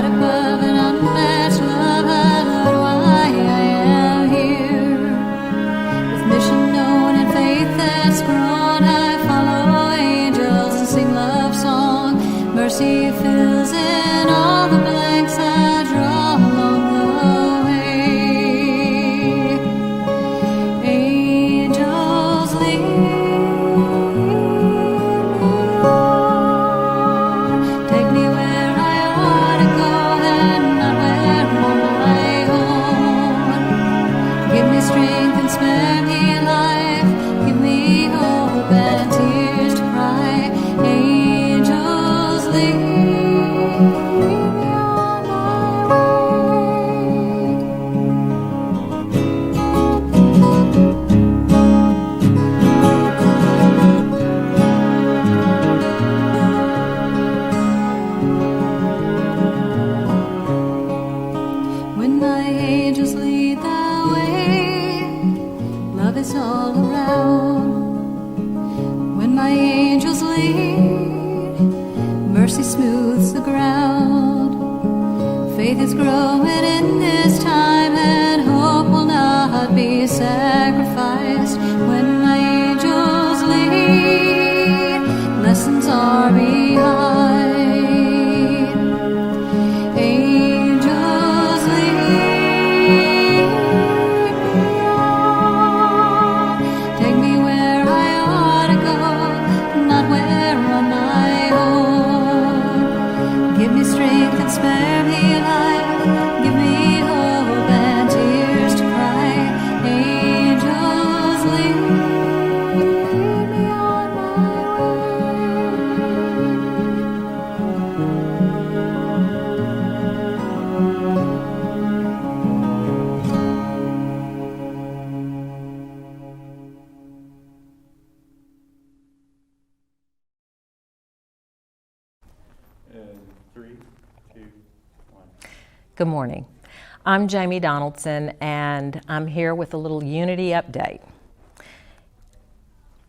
above an unmatched love, I learn why I am here. With mission known and faith that's grown, I follow angels and sing love song. Mercy fills in all the blanks I draw along the way. Angels lead strength and spare me life, give me hope and tears to cry. Angels lead me on my way. When my angels lead the way, love is all around. When my angels lead, mercy smooths the ground. Faith is growing in this time, and hope will not be sacrificed. When my angels lead, lessons are behind. Angels lead me on. Take me where I ought to go, not where on my own. Give me strength and spare me life, give me hope and tears to cry. Angels lead me on my And 3, 2, 1. Good morning. I'm Jamie Donaldson, and I'm here with a little Unity update.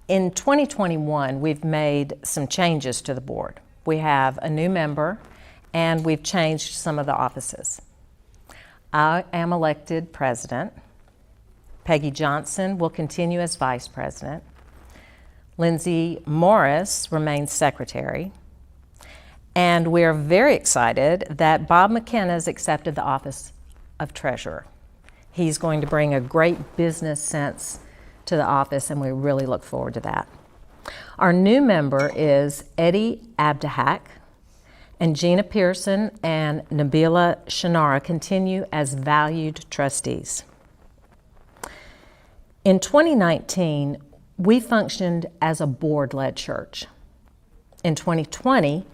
In 2021, we've made some changes to the board. We have a new member, and we've changed some of the offices. I am elected president. Peggy Johnson will continue as vice president. Lindsay Morris remains secretary. And we're very excited that Bob McKenna has accepted the office of treasurer. He's going to bring a great business sense to the office, and we really look forward to that. Our new member is Eddie Abdahak, and Gina Pearson and Nabila Shanara continue as valued trustees. In 2019, we functioned as a board-led church. In 2020,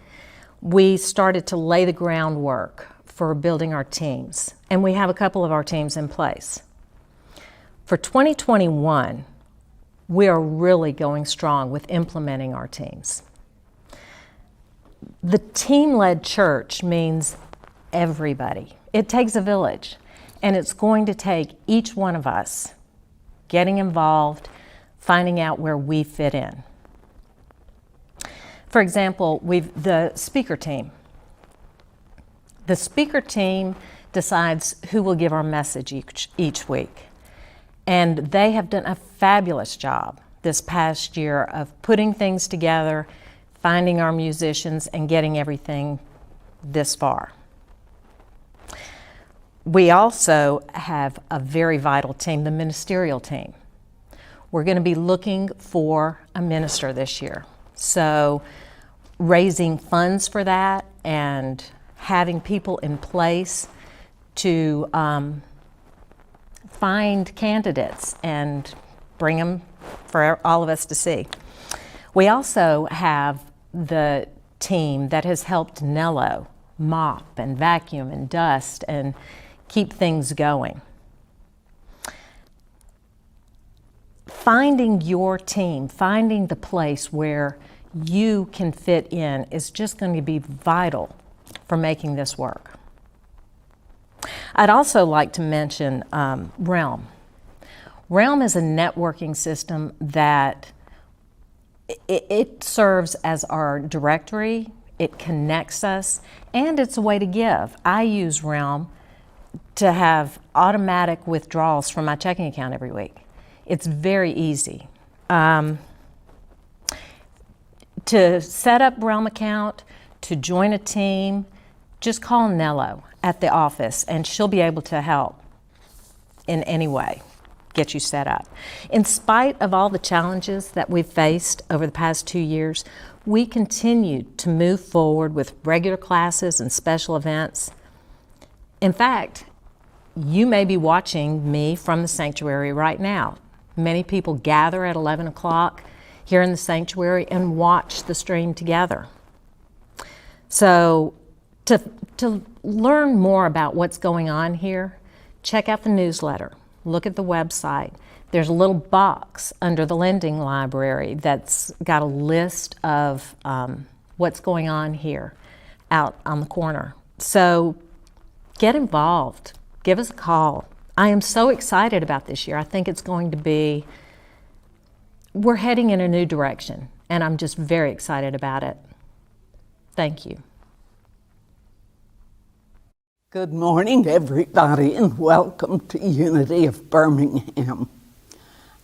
we started to lay the groundwork for building our teams, and we have a couple of our teams in place. For 2021, we are really going strong with implementing our teams. The team-led church means everybody. It takes a village, and it's going to take each one of us getting involved, finding out where we fit in. For example, the speaker team. The speaker team decides who will give our message each week. And they have done a fabulous job this past year of putting things together, finding our musicians, and getting everything this far. We also have a very vital team, the ministerial team. We're going to be looking for a minister this year. So raising funds for that and having people in place to find candidates and bring them for all of us to see. We also have the team that has helped Nello mop and vacuum and dust and keep things going. Finding your team, finding the place where you can fit in is just going to be vital for making this work. I'd also like to mention Realm. Realm is a networking system that it serves as our directory. It connects us, and it's a way to give. I use Realm to have automatic withdrawals from my checking account every week. It's very easy. To set up Realm account, to join a team, just call Nello at the office and she'll be able to help in any way, get you set up. In spite of all the challenges that we've faced over the past 2 years, we continue to move forward with regular classes and special events. In fact, you may be watching me from the sanctuary right now. Many people gather at 11 o'clock here in the sanctuary and watch the stream together. So to learn more about what's going on here, check out the newsletter, look at the website. There's a little box under the lending library that's got a list of what's going on here out on the corner. So get involved, give us a call. I am so excited about this year. I think it's going to be, we're heading in a new direction, and I'm just very excited about it. Thank you. Good morning, everybody, and welcome to Unity of Birmingham.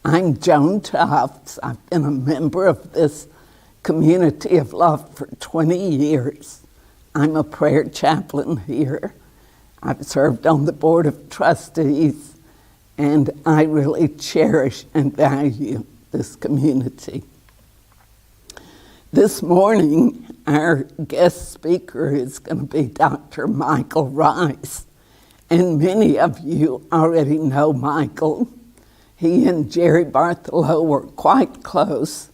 I'm Joan Tufts. I've been a member of this community of love for 20 years. I'm a prayer chaplain here. I've served on the board of trustees, and I really cherish and value this community. This morning, our guest speaker is going to be Dr. Michael Rice, and many of you already know Michael. He and Jerry Bartholow were quite close,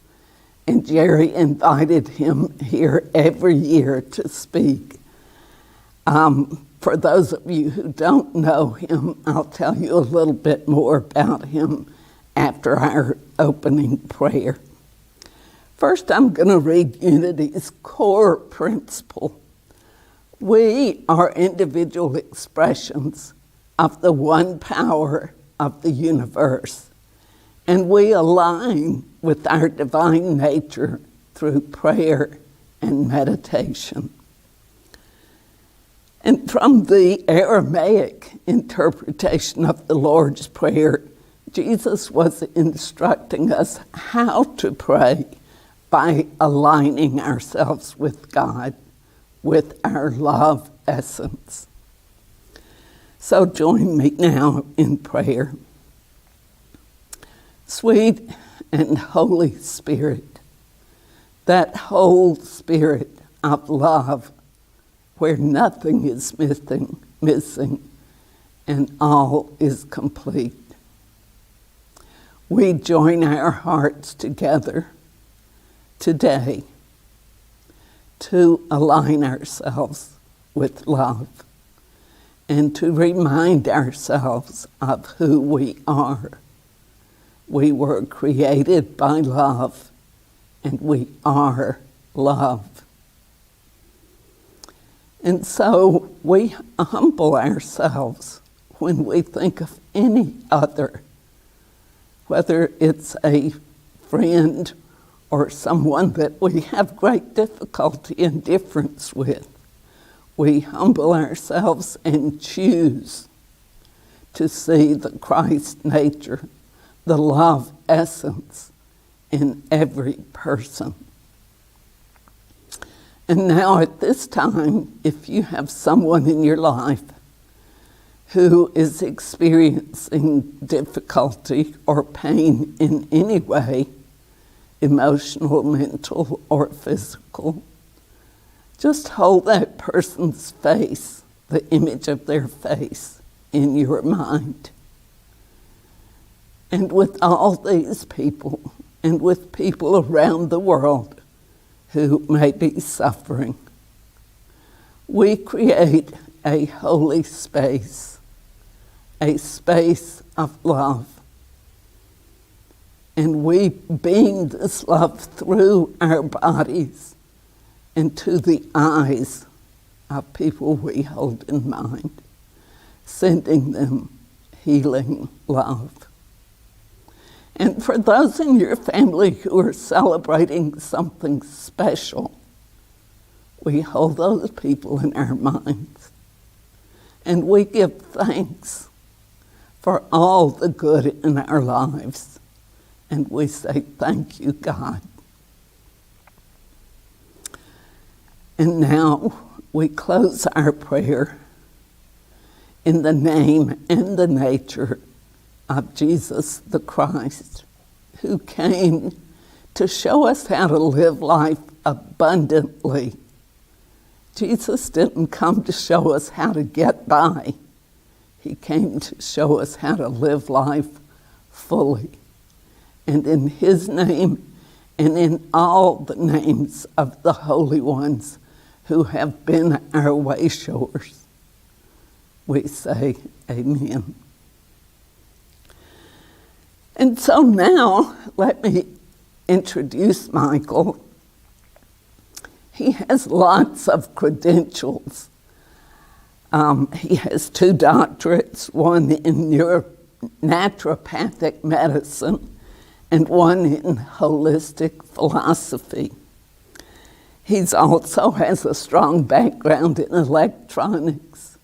and Jerry invited him here every year to speak. For those of you who don't know him, I'll tell you a little bit more about him after our opening prayer. First, I'm going to read Unity's core principle. We are individual expressions of the one power of the universe, and we align with our divine nature through prayer and meditation. And from the Aramaic interpretation of the Lord's Prayer, Jesus was instructing us how to pray by aligning ourselves with God, with our love essence. So join me now in prayer. Sweet and Holy Spirit, that whole spirit of love where nothing is missing and all is complete. We join our hearts together today to align ourselves with love and to remind ourselves of who we are. We were created by love, and we are love. And so we humble ourselves when we think of any other, whether it's a friend or someone that we have great difficulty and difference with. We humble ourselves and choose to see the Christ nature, the love essence in every person. And now at this time, if you have someone in your life who is experiencing difficulty or pain in any way, emotional, mental, or physical, just hold that person's face, the image of their face, in your mind. And with all these people, and with people around the world who may be suffering, we create a holy space, a space of love. And we beam this love through our bodies into the eyes of people we hold in mind, sending them healing love. And for those in your family who are celebrating something special, we hold those people in our minds. And we give thanks for all the good in our lives. And we say, thank you, God. And now we close our prayer in the name and the nature of Jesus the Christ, who came to show us how to live life abundantly. Jesus didn't come to show us how to get by. He came to show us how to live life fully. And in his name and in all the names of the holy ones who have been our way showers, we say amen. And so now, let me introduce Michael. He has lots of credentials. He has 2 doctorates, one in naturopathic medicine and one in holistic philosophy. He also has a strong background in electronics.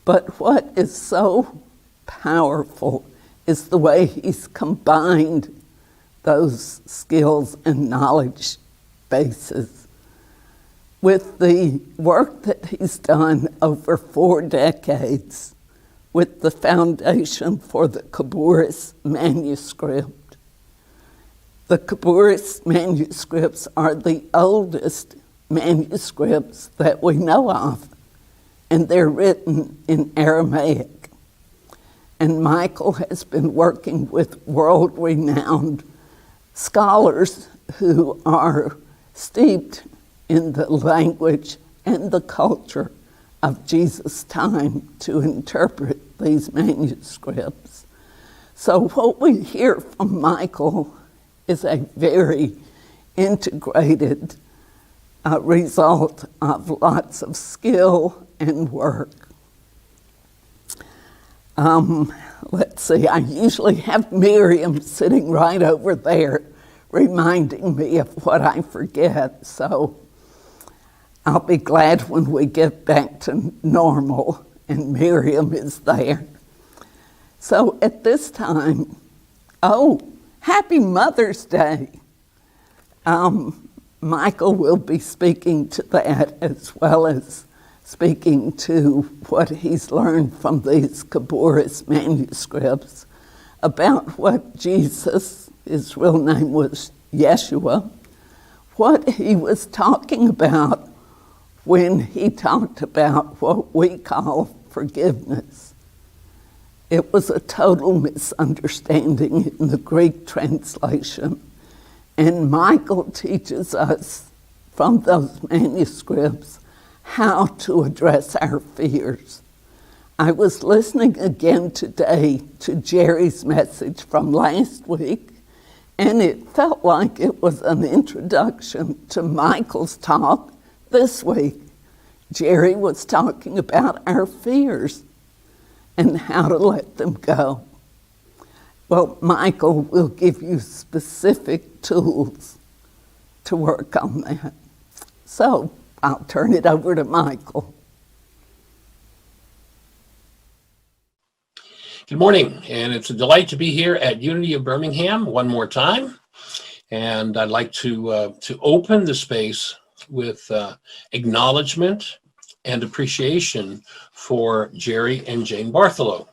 But what is so powerful is the way he's combined those skills and knowledge bases with the work that he's done over 4 decades with the foundation for the Kaburis Manuscript. The Kaburis Manuscripts are the oldest manuscripts that we know of, and they're written in Aramaic. And Michael has been working with world-renowned scholars who are steeped in the language and the culture of Jesus' time to interpret these manuscripts. So what we hear from Michael is a very integrated result of lots of skill and work. Let's see, I usually have Miriam sitting right over there reminding me of what I forget, so I'll be glad when we get back to normal and Miriam is there. So at this time, happy Mother's Day. Michael will be speaking to that as well as speaking to what he's learned from these Kaburis manuscripts about what Jesus, his real name was Yeshua, what he was talking about when he talked about what we call forgiveness. It was a total misunderstanding in the Greek translation. And Michael teaches us from those manuscripts how to address our fears. I was listening again today to Jerry's message from last week, and it felt like it was an introduction to Michael's talk this week. Jerry was talking about our fears and how to let them go. Well, Michael will give you specific tools to work on that. So I'll turn it over to Michael. Good morning, and it's a delight to be here at Unity of Birmingham one more time. And I'd like to open the space with acknowledgement and appreciation for Jerry and Jane Bartholow.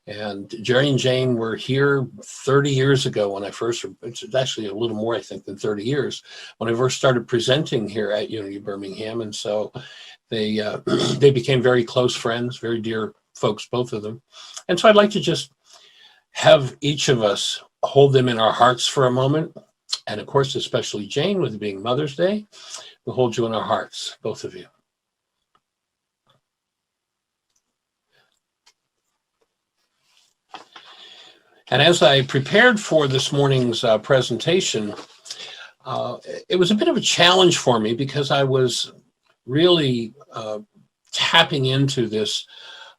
And Jerry and Jane were here 30 years ago when it's actually a little more, I think, than 30 years, when I first started presenting here at Unity Birmingham. And so they became very close friends, very dear folks, both of them. And so I'd like to just have each of us hold them in our hearts for a moment. And of course, especially Jane, with it being Mother's Day, we'll hold you in our hearts, both of you. And as I prepared for this morning's presentation, it was a bit of a challenge for me because I was really tapping into this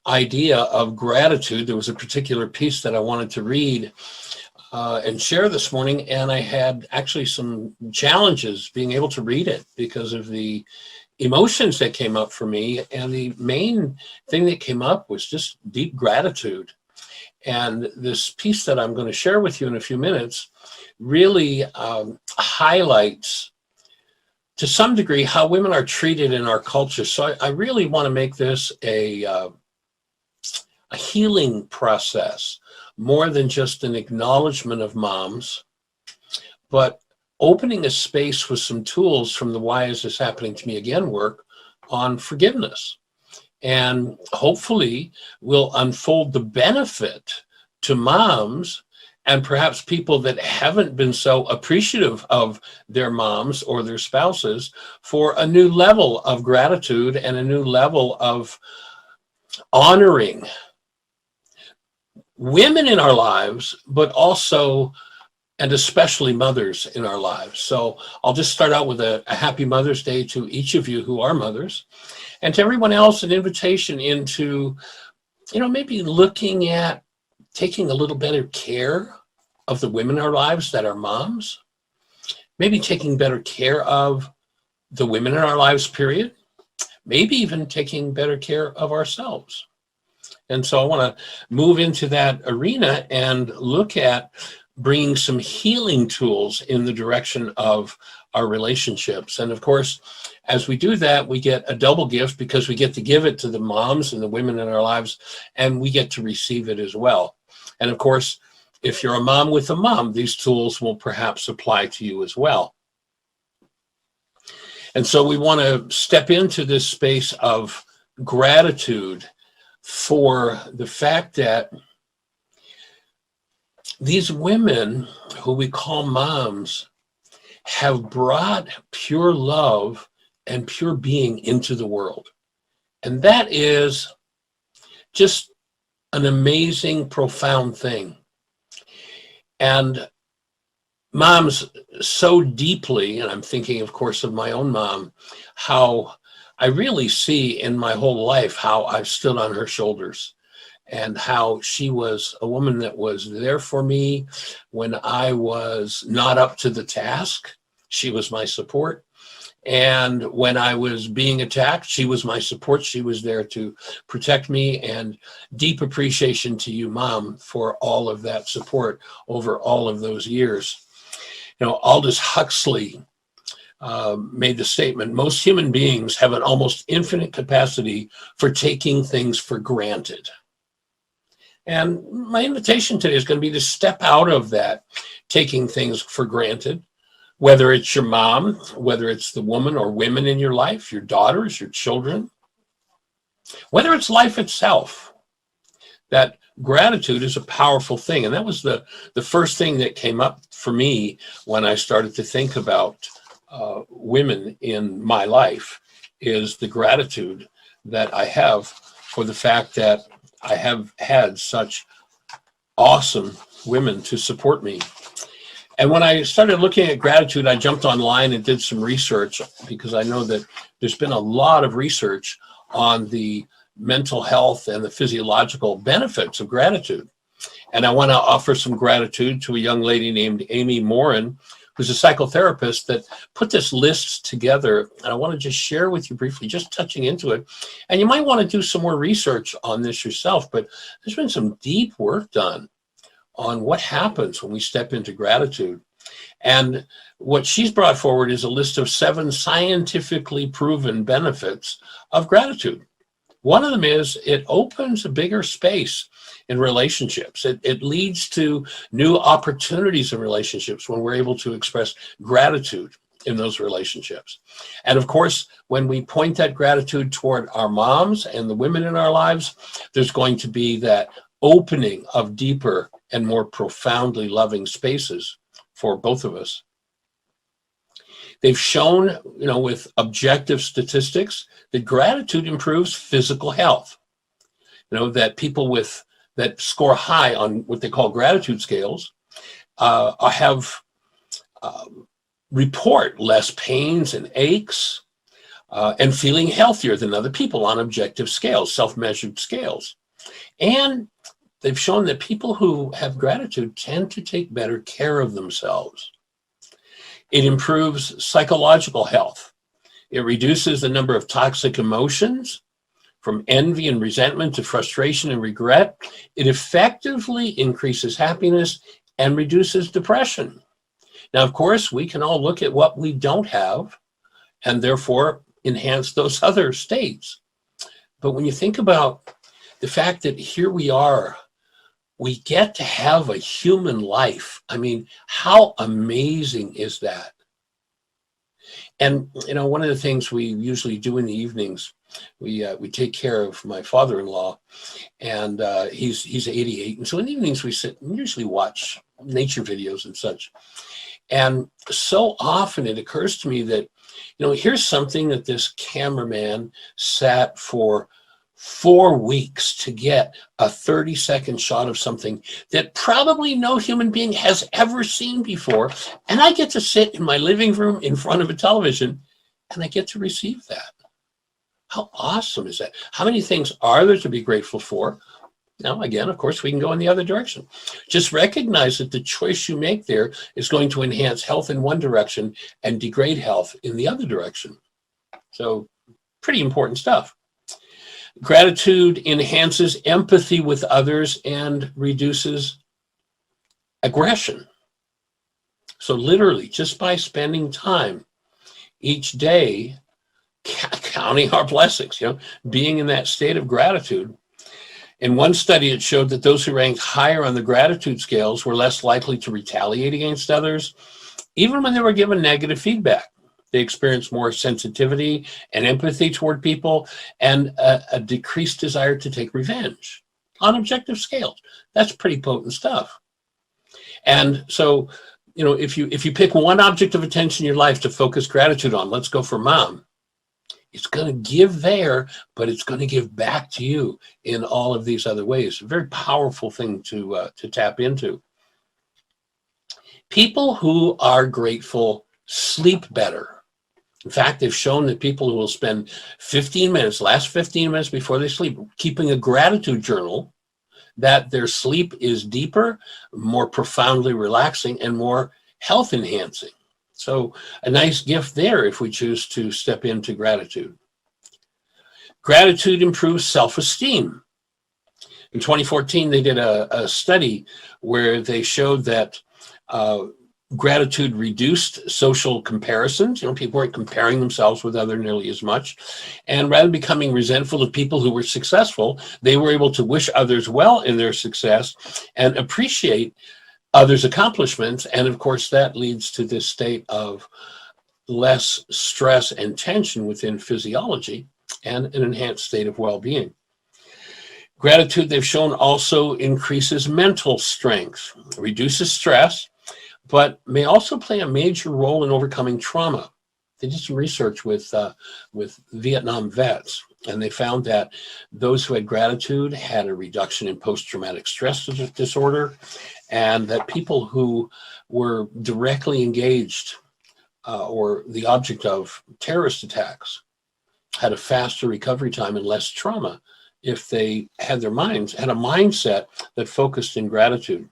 idea of gratitude. There was a particular piece that I wanted to read and share this morning, and I had actually some challenges being able to read it because of the emotions that came up for me. And the main thing that came up was just deep gratitude. And this piece that I'm going to share with you in a few minutes really highlights to some degree how women are treated in our culture. So I really want to make this a healing process, more than just an acknowledgement of moms, but opening a space with some tools from the Why Is This Happening to Me Again work on forgiveness. And hopefully will unfold the benefit to moms and perhaps people that haven't been so appreciative of their moms or their spouses for a new level of gratitude and a new level of honoring women in our lives, but also and especially mothers in our lives. So I'll just start out with a happy Mother's Day to each of you who are mothers, and to everyone else an invitation into, maybe looking at taking a little better care of the women in our lives that are moms, maybe taking better care of the women in our lives, period, maybe even taking better care of ourselves. And so I want to move into that arena and look at bringing some healing tools in the direction of our relationships. And of course, as we do that, we get a double gift because we get to give it to the moms and the women in our lives, and we get to receive it as well. And of course, if you're a mom with a mom, these tools will perhaps apply to you as well. And so we want to step into this space of gratitude for the fact that these women who we call moms have brought pure love and pure being into the world. And that is just an amazing, profound thing. And moms so deeply, and I'm thinking, of course, of my own mom, how I really see in my whole life how I've stood on her shoulders and how she was a woman that was there for me when I was not up to the task. She was my support. And when I was being attacked, she was my support. She was there to protect me. And deep appreciation to you, Mom, for all of that support over all of those years. Aldous Huxley made the statement, most human beings have an almost infinite capacity for taking things for granted. And my invitation today is going to be to step out of that taking things for granted, whether it's your mom, whether it's the woman or women in your life, your daughters, your children, whether it's life itself. That gratitude is a powerful thing. And that was the first thing that came up for me when I started to think about women in my life, is the gratitude that I have for the fact that I have had such awesome women to support me. And when I started looking at gratitude, I jumped online and did some research, because I know that there's been a lot of research on the mental health and the physiological benefits of gratitude. And I want to offer some gratitude to a young lady named Amy Morin, who's a psychotherapist, that put this list together. And I want to just share with you briefly, just touching into it. And you might want to do some more research on this yourself, but there's been some deep work done on what happens when we step into gratitude. And what she's brought forward is a list of 7 scientifically proven benefits of gratitude. One of them is it opens a bigger space in relationships. It leads to new opportunities in relationships when we're able to express gratitude in those relationships. And of course, when we point that gratitude toward our moms and the women in our lives, there's going to be that opening of deeper and more profoundly loving spaces for both of us. They've shown, with objective statistics, that gratitude improves physical health. That people that score high on what they call gratitude scales report less pains and aches and feeling healthier than other people on objective scales, self-measured scales. And they've shown that people who have gratitude tend to take better care of themselves. It improves psychological health. It reduces the number of toxic emotions, from envy and resentment to frustration and regret. It effectively increases happiness and reduces depression. Now, of course, we can all look at what we don't have and therefore enhance those other states. But when you think about the fact that here we are, we get to have a human life. I mean, how amazing is that? And, you know, one of the things we usually do in the evenings, we take care of my father-in-law, and he's 88. And so in the evenings we sit and usually watch nature videos and such. And so often it occurs to me that, you know, here's something that this cameraman sat for 4 weeks to get a 30-second shot of something that probably no human being has ever seen before. And I get to sit in my living room in front of a television and I get to receive that. How awesome is that? How many things are there to be grateful for? Now, again, of course, we can go in the other direction. Just recognize that the choice you make there is going to enhance health in one direction and degrade health in the other direction. So pretty important stuff. Gratitude enhances empathy with others and reduces aggression. So literally, just by spending time each day counting our blessings, you know, being in that state of gratitude. In one study, it showed that those who ranked higher on the gratitude scales were less likely to retaliate against others, even when they were given negative feedback. They experienced more sensitivity and empathy toward people and a decreased desire to take revenge on objective scales. That's pretty potent stuff. And so, you know, if you pick one object of attention in your life to focus gratitude on, let's go for mom. It's going to give there, but it's going to give back to you in all of these other ways. A very powerful thing to tap into. People who are grateful sleep better. In fact, they've shown that people who will spend 15 minutes, last 15 minutes before they sleep, keeping a gratitude journal, that their sleep is deeper, more profoundly relaxing, and more health enhancing. So a nice gift there if we choose to step into gratitude. Gratitude improves self-esteem. In 2014, they did a study where they showed that gratitude reduced social comparisons. You know, people weren't comparing themselves with others nearly as much. And rather than becoming resentful of people who were successful, they were able to wish others well in their success and appreciate others' accomplishments. And of course, that leads to this state of less stress and tension within physiology and an enhanced state of well-being. Gratitude, they've shown, also increases mental strength, reduces stress, but may also play a major role in overcoming trauma. They did some research with Vietnam vets, and they found that those who had gratitude had a reduction in post-traumatic stress disorder, and that people who were directly engaged or the object of terrorist attacks had a faster recovery time and less trauma if they had a mindset that focused in gratitude.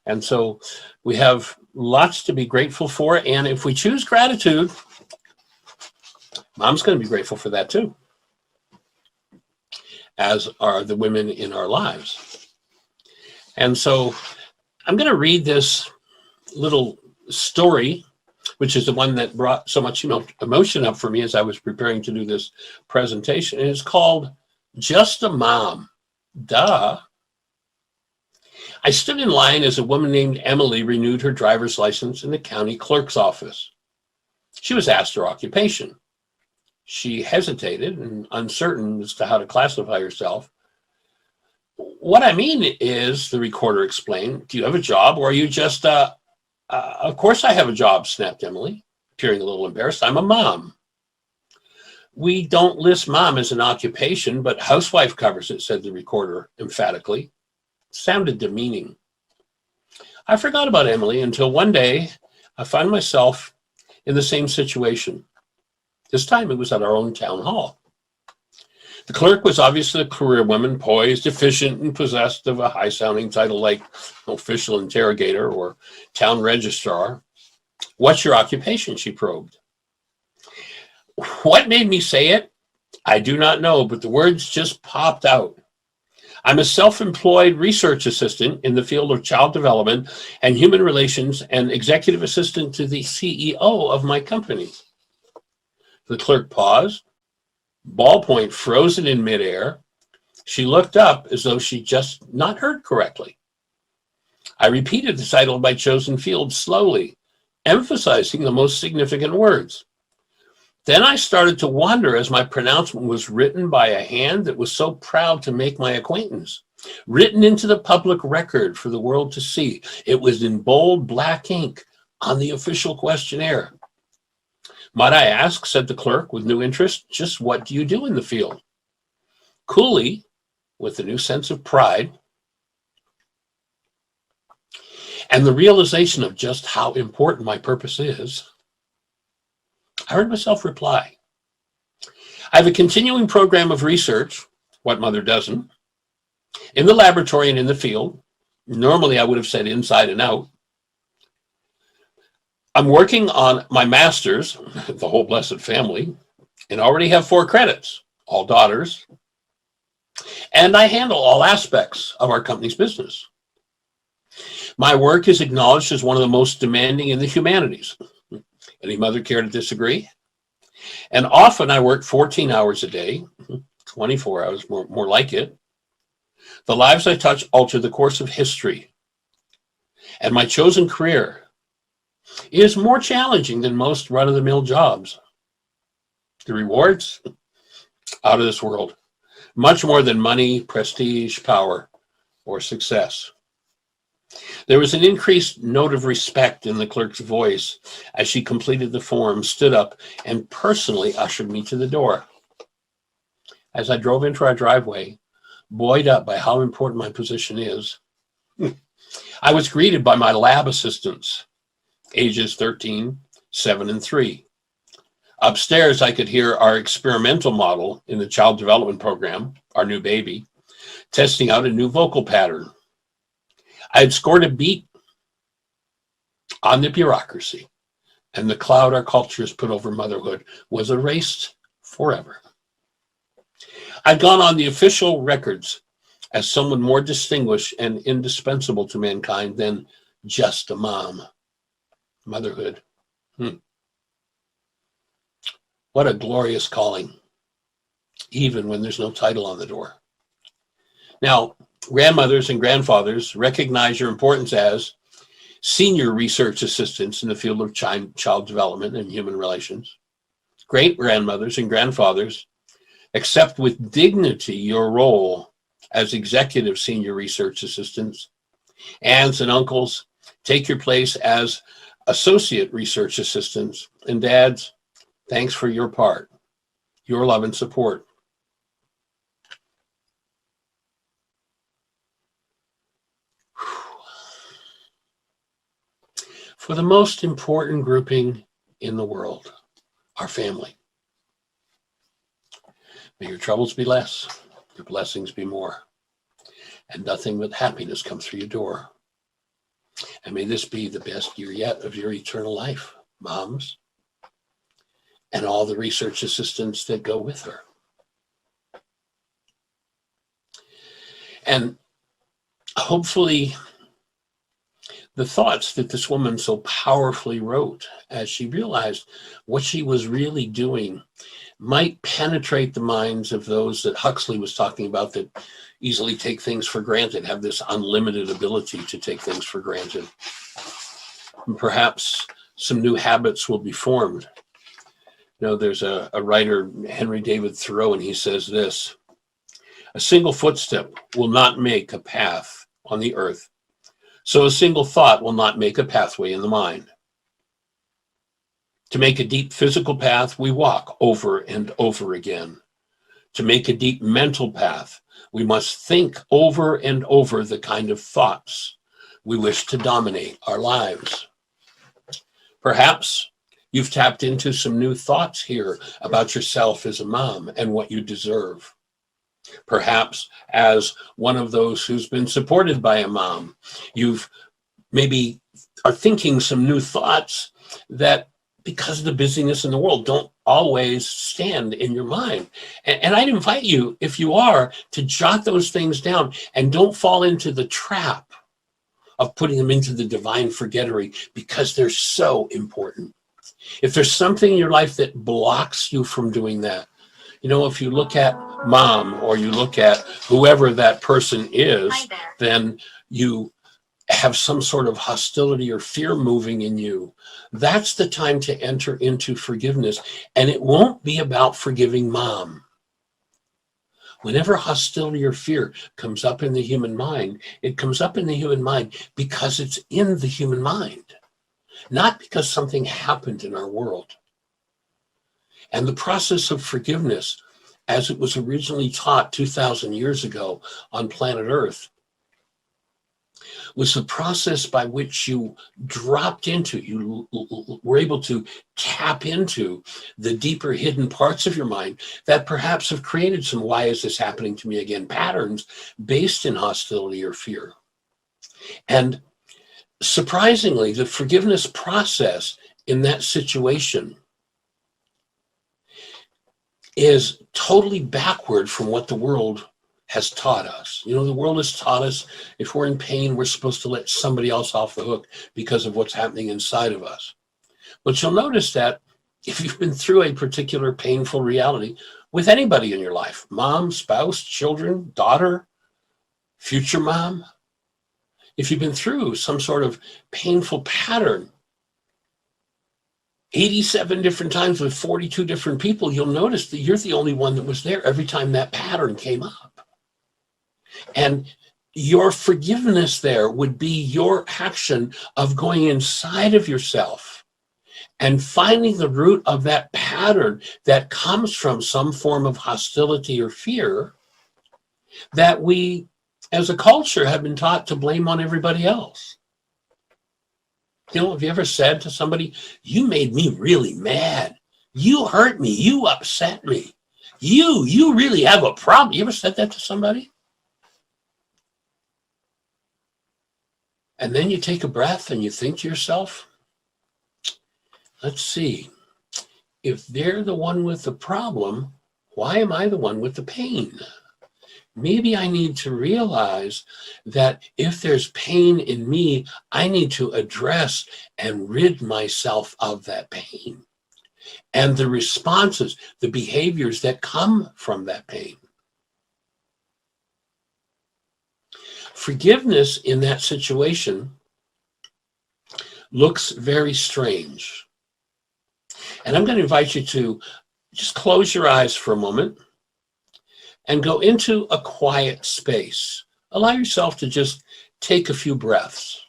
And so we have lots to be grateful for. And if we choose gratitude, mom's going to be grateful for that too, as are the women in our lives. And so I'm going to read this little story, which is the one that brought so much emotion up for me as I was preparing to do this presentation. And it's called Just a Mom. Duh. I stood in line as a woman named Emily renewed her driver's license in the county clerk's office. She was asked her occupation. She hesitated and uncertain as to how to classify herself. What I mean is, the recorder explained, do you have a job or are you just, of course I have a job, snapped Emily, appearing a little embarrassed. I'm a mom. We don't list mom as an occupation, but housewife covers it, said the recorder emphatically. Sounded demeaning. I forgot about Emily until one day I found myself in the same situation. This time it was at our own town hall. The clerk was obviously a career woman, poised, efficient, and possessed of a high-sounding title like official interrogator or town registrar. What's your occupation? She probed. What made me say it? I do not know, but the words just popped out. I'm a self-employed research assistant in the field of child development and human relations and executive assistant to the CEO of my company. The clerk paused, ballpoint frozen in midair. She looked up as though she'd just not heard correctly. I repeated the title of my chosen field slowly, emphasizing the most significant words. Then I started to wonder as my pronouncement was written by a hand that was so proud to make my acquaintance, written into the public record for the world to see. It was in bold black ink on the official questionnaire. Might I ask, said the clerk with new interest, just what do you do in the field? Coolly, with a new sense of pride, and the realization of just how important my purpose is, I heard myself reply. I have a continuing program of research, what mother doesn't, in the laboratory and in the field. Normally I would have said inside and out. I'm working on my master's, the whole blessed family, and already have 4 credits, all daughters. And I handle all aspects of our company's business. My work is acknowledged as one of the most demanding in the humanities. Any mother care to disagree? And often I work 14 hours a day, 24 hours, more like it. The lives I touch alter the course of history. And my chosen career is more challenging than most run-of-the-mill jobs. The rewards? Out of this world. Much more than money, prestige, power, or success. There was an increased note of respect in the clerk's voice as she completed the form, stood up, and personally ushered me to the door. As I drove into our driveway, buoyed up by how important my position is, I was greeted by my lab assistants, ages 13, 7, and 3. Upstairs, I could hear our experimental model in the child development program, our new baby, testing out a new vocal pattern. I had scored a beat on the bureaucracy, and the cloud our culture has put over motherhood was erased forever. I'd gone on the official records as someone more distinguished and indispensable to mankind than just a mom. Motherhood. What a glorious calling, even when there's no title on the door. Now, grandmothers and grandfathers, recognize your importance as senior research assistants in the field of child development and human relations. Great grandmothers and grandfathers, accept with dignity your role as executive senior research assistants. Aunts and uncles, take your place as associate research assistants. And dads, thanks for your part, your love and support. For the most important grouping in the world, our family. May your troubles be less, your blessings be more, and nothing but happiness come through your door. And may this be the best year yet of your eternal life, moms, and all the research assistants that go with her. And hopefully, the thoughts that this woman so powerfully wrote as she realized what she was really doing might penetrate the minds of those that Huxley was talking about that easily take things for granted, have this unlimited ability to take things for granted. And perhaps some new habits will be formed. You know, there's a writer, Henry David Thoreau, and he says this: a single footstep will not make a path on the earth. So a single thought will not make a pathway in the mind. To make a deep physical path, we walk over and over again. To make a deep mental path, we must think over and over the kind of thoughts we wish to dominate our lives. Perhaps you've tapped into some new thoughts here about yourself as a mom and what you deserve. Perhaps as one of those who's been supported by a mom, you've maybe are thinking some new thoughts that, because of the busyness in the world, don't always stand in your mind. And I'd invite you, if you are, to jot those things down and don't fall into the trap of putting them into the divine forgettery, because they're so important. If there's something in your life that blocks you from doing that, you know, if you look at mom or you look at whoever that person is, then you have some sort of hostility or fear moving in you. That's the time to enter into forgiveness. And it won't be about forgiving mom. Whenever hostility or fear comes up in the human mind, it comes up in the human mind because it's in the human mind, not because something happened in our world. And the process of forgiveness, as it was originally taught 2,000 years ago on planet Earth, was the process by which you dropped into, you were able to tap into the deeper hidden parts of your mind that perhaps have created some "why is this happening to me again" patterns based in hostility or fear. And surprisingly, the forgiveness process in that situation is totally backward from what the world has taught us. You know, the world has taught us if we're in pain, we're supposed to let somebody else off the hook because of what's happening inside of us. But you'll notice that if you've been through a particular painful reality with anybody in your life, mom, spouse, children, daughter, future mom, if you've been through some sort of painful pattern 87 different times with 42 different people, you'll notice that you're the only one that was there every time that pattern came up. And your forgiveness there would be your action of going inside of yourself and finding the root of that pattern that comes from some form of hostility or fear that we, as a culture, have been taught to blame on everybody else. You know, have you ever said to somebody, "You made me really mad. You hurt me. You upset me. You really have a problem"? You ever said that to somebody? And then you take a breath and you think to yourself, let's see, if they're the one with the problem, why am I the one with the pain? Maybe I need to realize that if there's pain in me, I need to address and rid myself of that pain and the responses, the behaviors that come from that pain. Forgiveness in that situation looks very strange. And I'm going to invite you to just close your eyes for a moment and go into a quiet space. Allow yourself to just take a few breaths.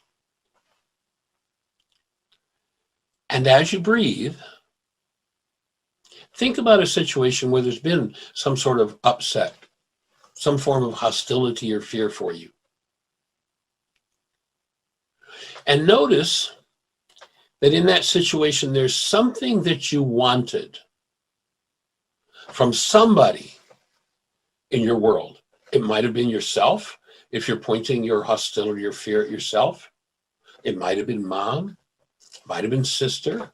And as you breathe, think about a situation where there's been some sort of upset, some form of hostility or fear for you. And notice that in that situation, there's something that you wanted from somebody in your world. It might have been yourself, if you're pointing your hostility or fear at yourself. It might have been mom. It might have been sister.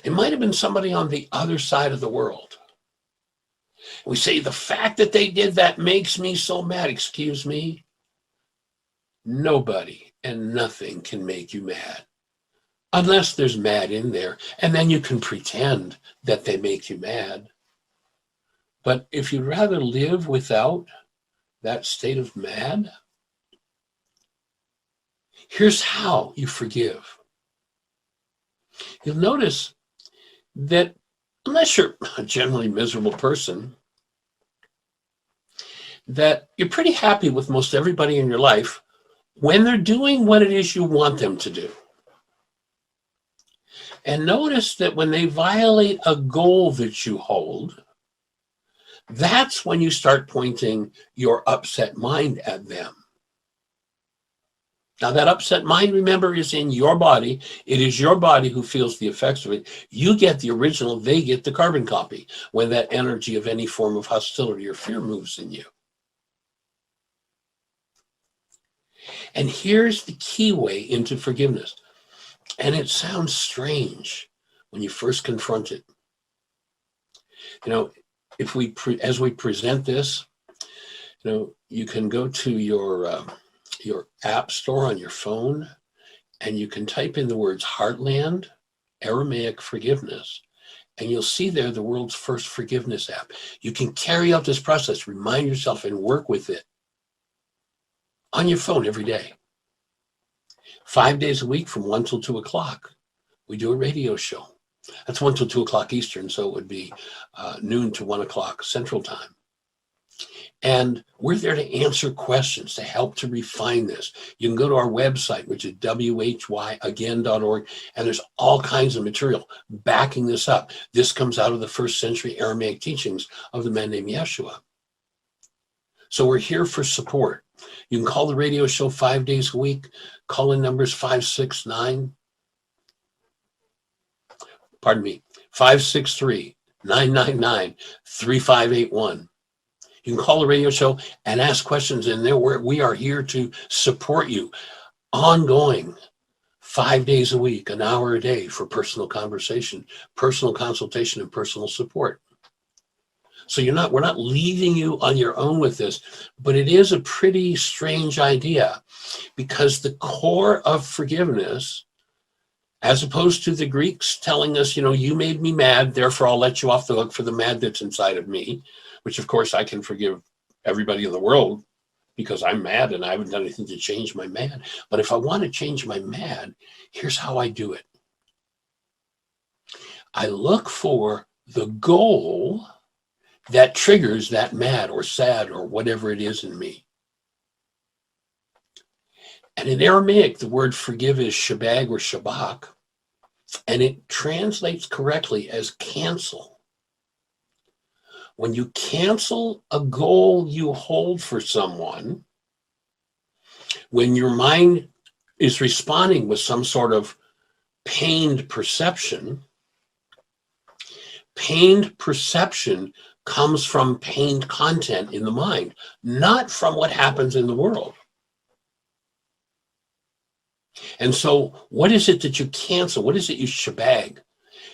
It might have been somebody on the other side of the world. We say, the fact that they did that makes me so mad. Excuse me? Nobody and nothing can make you mad unless there's mad in there, and then you can pretend that they make you mad. But if you'd rather live without that state of mad, here's how you forgive. You'll notice that unless you're a generally miserable person, that you're pretty happy with most everybody in your life when they're doing what it is you want them to do. And notice that when they violate a goal that you hold, that's when you start pointing your upset mind at them. Now, that upset mind, remember, is in your body. It is your body who feels the effects of it. You get the original, they get the carbon copy when that energy of any form of hostility or fear moves in you. And here's the key way into forgiveness. And it sounds strange when you first confront it. You know, if we as we present this, you know, you can go to your app store on your phone, and you can type in the words Heartland Aramaic Forgiveness, and you'll see there the world's first forgiveness app. You can carry out this process, remind yourself, and work with it on your phone every day. 5 days a week from 1 till 2 o'clock, we do a radio show. That's 1 till 2 o'clock Eastern, so it would be noon to 1 o'clock Central Time. And we're there to answer questions, to help to refine this. You can go to our website, which is whyagain.org, and there's all kinds of material backing this up. This comes out of the first century Aramaic teachings of the man named Yeshua. So we're here for support. You can call the radio show 5 days a week. Call in numbers 563-999-3581. You can call the radio show and ask questions in there. We are here to support you. Ongoing, 5 days a week, an hour a day for personal conversation, personal consultation, and personal support. So we're not leaving you on your own with this, but it is a pretty strange idea, because the core of forgiveness, as opposed to the Greeks telling us, you know, you made me mad, therefore I'll let you off the hook for the mad that's inside of me, which of course I can forgive everybody in the world because I'm mad and I haven't done anything to change my mad. But if I want to change my mad, here's how I do it. I look for the goal that triggers that mad or sad or whatever it is in me. And in Aramaic, the word forgive is shabag or shabak, and it translates correctly as cancel. When you cancel a goal you hold for someone, when your mind is responding with some sort of pained perception comes from pained content in the mind, not from what happens in the world. And so what is it that you cancel? What is it you shabag?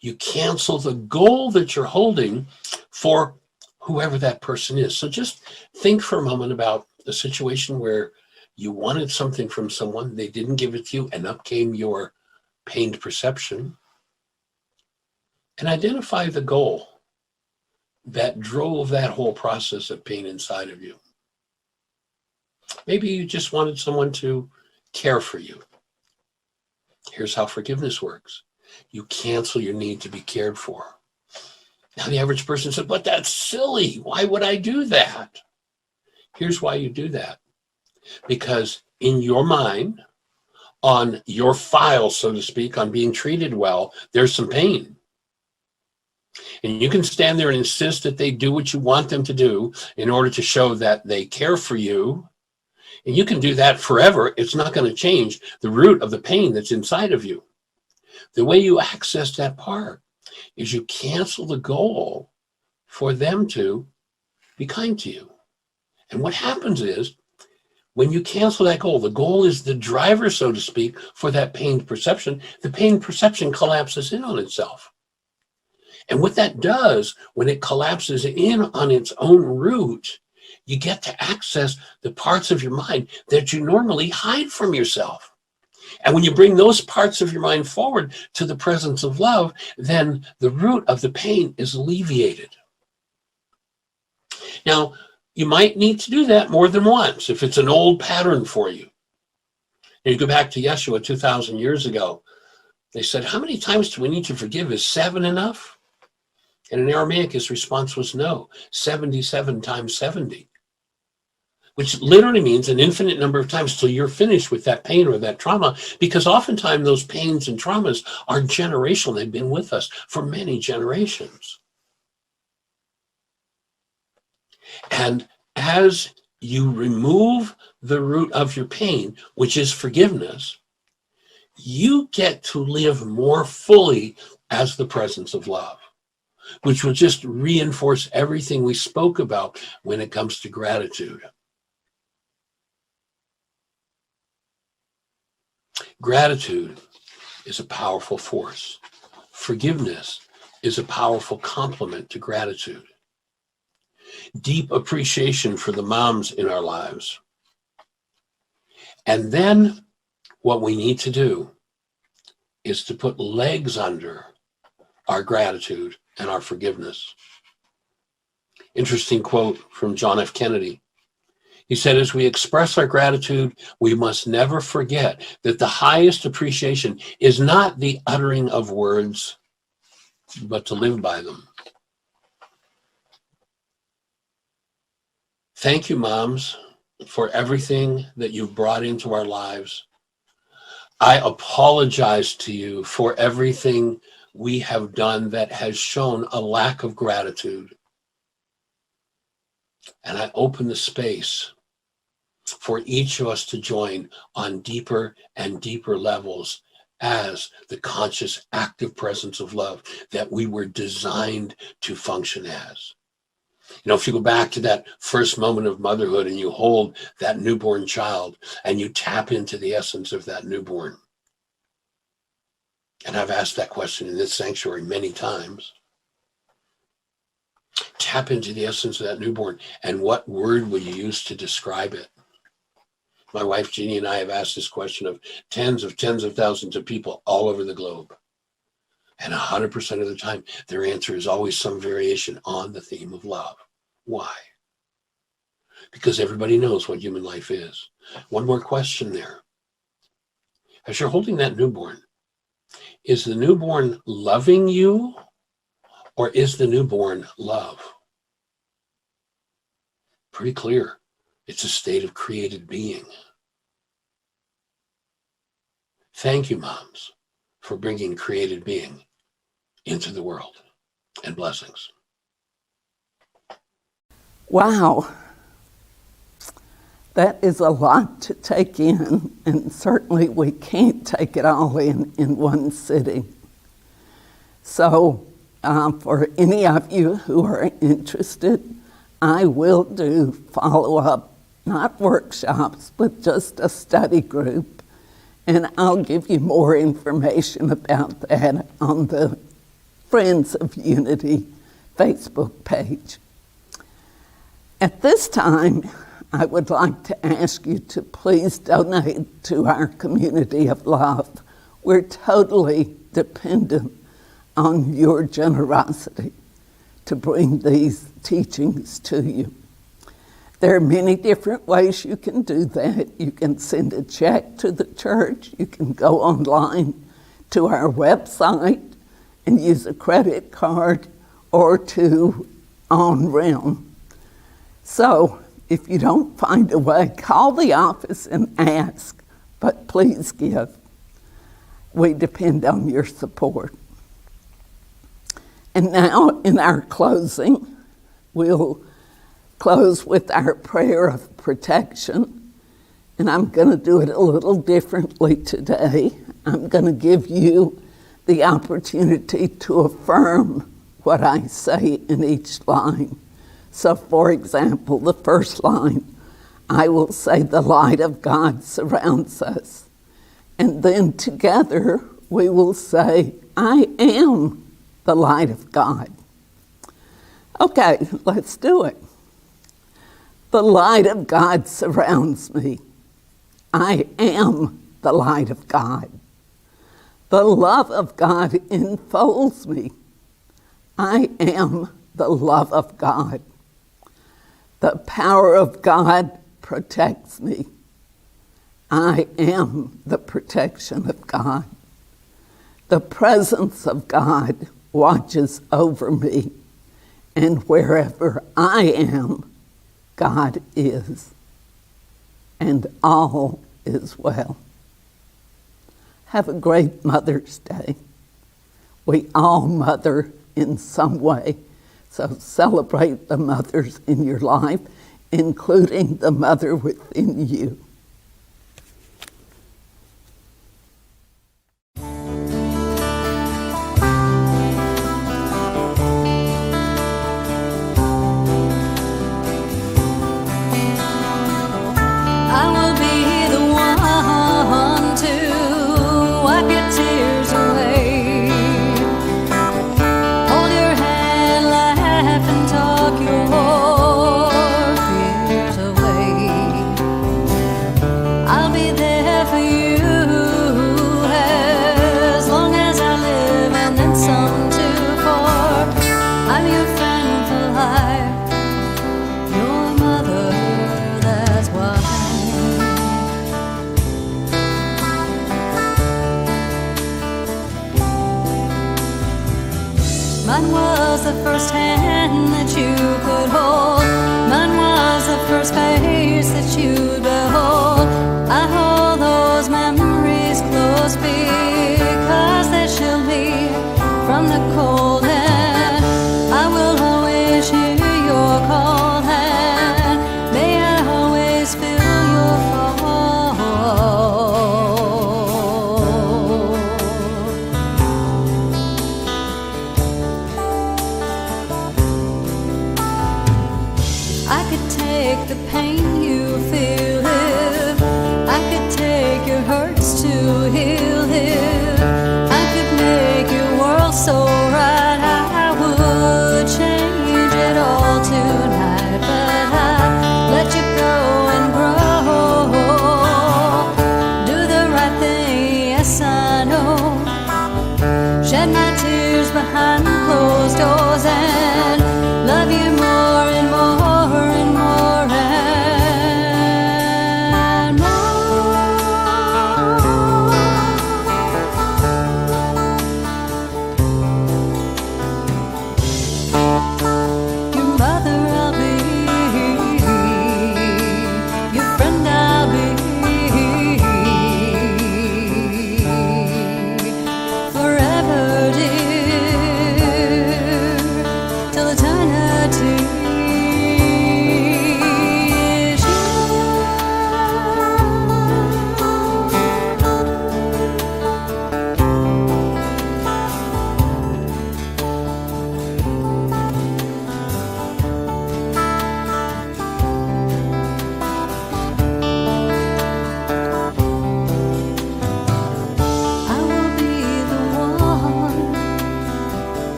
You cancel the goal that you're holding for whoever that person is. So just think for a moment about a situation where you wanted something from someone, they didn't give it to you, and up came your pained perception. And identify the goal that drove that whole process of pain inside of you. Maybe you just wanted someone to care for you. Here's how forgiveness works. You cancel your need to be cared for. Now the average person said, but that's silly. Why would I do that? Here's why you do that. Because in your mind, on your file, so to speak, on being treated well, there's some pain. And you can stand there and insist that they do what you want them to do in order to show that they care for you. And you can do that forever. It's not going to change the root of the pain that's inside of you. The way you access that part is you cancel the goal for them to be kind to you. And what happens is, when you cancel that goal, the goal is the driver, so to speak, for that pained perception. The pained perception collapses in on itself. And what that does, when it collapses in on its own root, you get to access the parts of your mind that you normally hide from yourself. And when you bring those parts of your mind forward to the presence of love, then the root of the pain is alleviated. Now, you might need to do that more than once if it's an old pattern for you. And you go back to Yeshua 2,000 years ago. They said, how many times do we need to forgive? Is 7 enough? And in Aramaic, his response was no, 77 times 70, which literally means an infinite number of times till you're finished with that pain or that trauma, because oftentimes those pains and traumas are generational. They've been with us for many generations. And as you remove the root of your pain, which is forgiveness, you get to live more fully as the presence of love, which will just reinforce everything we spoke about when it comes to gratitude. Gratitude is a powerful force. Forgiveness is a powerful complement to gratitude. Deep appreciation for the moms in our lives. And then what we need to do is to put legs under our gratitude and our forgiveness. Interesting quote from John F. Kennedy. He said, as we express our gratitude, we must never forget that the highest appreciation is not the uttering of words, but to live by them. Thank you, moms, for everything that you've brought into our lives. I apologize to you for everything we have done that has shown a lack of gratitude. And I open the space for each of us to join on deeper and deeper levels as the conscious, active presence of love that we were designed to function as. You know, if you go back to that first moment of motherhood and you hold that newborn child and you tap into the essence of that newborn. And I've asked that question in this sanctuary many times. Tap into the essence of that newborn, and what word will you use to describe it? My wife Jeannie and I have asked this question of tens of thousands of people all over the globe. And 100% of the time, their answer is always some variation on the theme of love. Why? Because everybody knows what human life is. One more question there. As you're holding that newborn, is the newborn loving you, or is the newborn love? Pretty clear. It's a state of created being. Thank you, moms, for bringing created being into the world. And blessings. Wow. That is a lot to take in, and certainly we can't take it all in one sitting. So for any of you who are interested, I will do follow-up, not workshops, but just a study group. And I'll give you more information about that on the Friends of Unity Facebook page. At this time, I would like to ask you to please donate to our community of love. We're totally dependent on your generosity to bring these teachings to you. There are many different ways you can do that. You can send a check to the church. You can go online to our website and use a credit card, or to OnRealm. So if you don't find a way, call the office and ask, but please give. We depend on your support. And now in our closing, we'll close with our prayer of protection. And I'm going to do it a little differently today. I'm going to give you the opportunity to affirm what I say in each line. So, for example, the first line, I will say the light of God surrounds us. And then together we will say, I am the light of God. Okay, let's do it. The light of God surrounds me. I am the light of God. The love of God enfolds me. I am the love of God. The power of God protects me. I am the protection of God. The presence of God watches over me, and wherever I am, God is, and all is well. Have a great Mother's Day. We all mother in some way, so celebrate the mothers in your life. including the mother within you. I will be the one to wipe your tears away. Hold your hand, laugh and talk your fears away. I'll be there for you as long as I live, and then some too, for I'm your friend for life, your mother, that's why. Mine was the first hand that you could hold. Mine was the first face that you'd behold. I hold those memories close because they shield me from the cold, and I will always hear your cold hand. May I always feel your fall. I could take the pain you feel if I could take your hurts to heal if I could make your world so